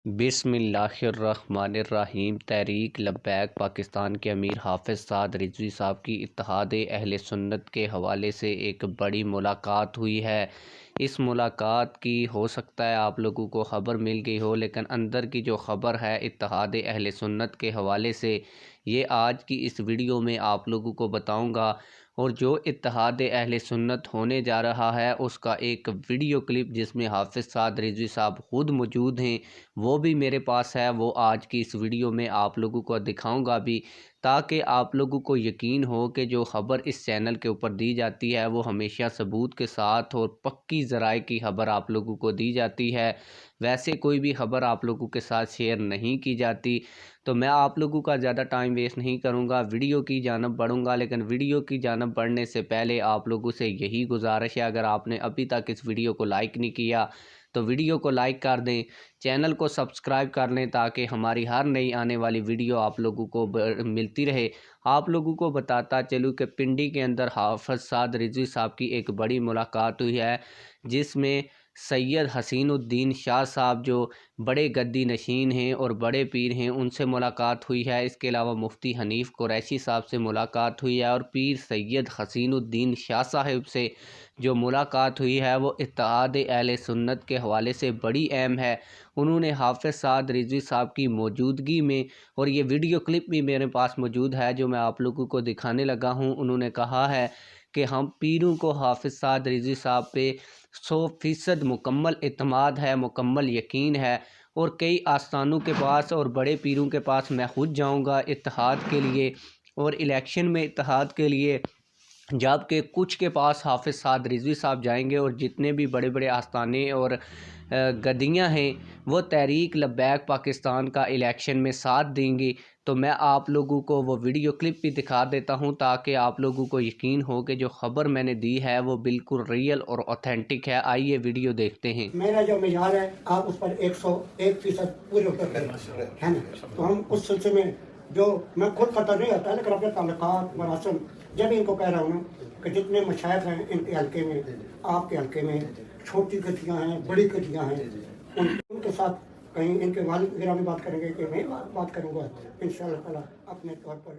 बिस्मिल्लाहिर्रहमानिर्रहीम। तहरीक लब्बैक पाकिस्तान के अमीर हाफ़िज़ साद रिज़वी साहब की इत्तेहाद अहले सुन्नत के हवाले से एक बड़ी मुलाकात हुई है। इस मुलाकात की हो सकता है आप लोगों को ख़बर मिल गई हो, लेकिन अंदर की जो ख़बर है इत्तेहाद अहले सुन्नत के हवाले से ये आज की इस वीडियो में आप लोगों को बताऊंगा। और जो इत्तेहाद अहले सुन्नत होने जा रहा है उसका एक वीडियो क्लिप जिसमें हाफ़िज़ साद रिज़वी साहब ख़ुद मौजूद हैं वो भी मेरे पास है। वो आज की इस वीडियो में आप लोगों को दिखाऊंगा भी, ताकि आप लोगों को यकीन हो कि जो ख़बर इस चैनल के ऊपर दी जाती है वो हमेशा सबूत के साथ और पक्की ज़राए की ख़बर आप लोगों को दी जाती है। वैसे कोई भी ख़बर आप लोगों के साथ शेयर नहीं की जाती। तो मैं आप लोगों का ज़्यादा टाइम वेस्ट नहीं करूँगा, वीडियो की जानब बढ़ूँगा। लेकिन वीडियो की जानब बढ़ने से पहले आप लोगों से यही गुजारिश है, अगर आपने अभी तक इस वीडियो को लाइक नहीं किया तो वीडियो को लाइक कर दें, चैनल को सब्सक्राइब कर लें, ताकि हमारी हर नई आने वाली वीडियो आप लोगों को मिलती रहे। आप लोगों को बताता चलूँ कि पिंडी के अंदर हाफ़िज़ साद रिज़वी साहब की एक बड़ी मुलाकात हुई है, जिसमें सैयद हसीनुद्दीन शाह साहब जो बड़े गद्दी नशीन हैं और बड़े पीर हैं उनसे मुलाकात हुई है। इसके अलावा मुफ्ती हनीफ़ कुरैशी साहब से मुलाकात हुई है और पीर सैयद हसीनुद्दीन शाह साहब से जो मुलाकात हुई है वो इत्तेहाद अहले सुन्नत के हवाले से बड़ी अहम है। उन्होंने हाफ़िज़ साद रिज़वी साहब की मौजूदगी में, और ये वीडियो क्लिप भी मेरे पास मौजूद है जो मैं आप लोगों को दिखाने लगा हूँ, उन्होंने कहा है कि हम पीरों को हाफ़िज़ साद रिज़वी साहब पे 100% मुकम्मल इत्मीनान है, मुकम्मल यकीन है। और कई आस्थानों के पास और बड़े पीरों के पास मैं खुद जाऊँगा इत्तेहाद के लिए और इलेक्शन में इत्तेहाद के लिए, जबकि कुछ के पास हाफ़िज़ साद रिज़वी साहब जाएंगे। और जितने भी बड़े बड़े आस्थाने और गद्दियाँ हैं वो तहरीक लब्बैक पाकिस्तान का इलेक्शन में साथ देंगी। तो मैं आप लोगों को वो वीडियो क्लिप भी दिखा देता हूं, ताकि आप लोगों को यकीन हो कि जो ख़बर मैंने दी है वो बिल्कुल रियल और ऑथेंटिक है। आइए वीडियो देखते हैं। मेरा जो मिजाज है आप उस पर 101% पूरे उतर है ना। तो हम उस सिलसिले में जो मैं खुद खतर नहीं होता, लेकिन अपने ताल्लुकात मरासम जब इनको कह रहा हूँ ना कि जितने मशाइख हैं इनके हल्के में, आपके हल्के में छोटी गतियाँ हैं, बड़ी गतियाँ हैं, उनके साथ कहीं इनके वालिद वगैरह भी बात करेंगे कि मैं बात करूँगा इंशाअल्लाह ताला अपने तौर पर।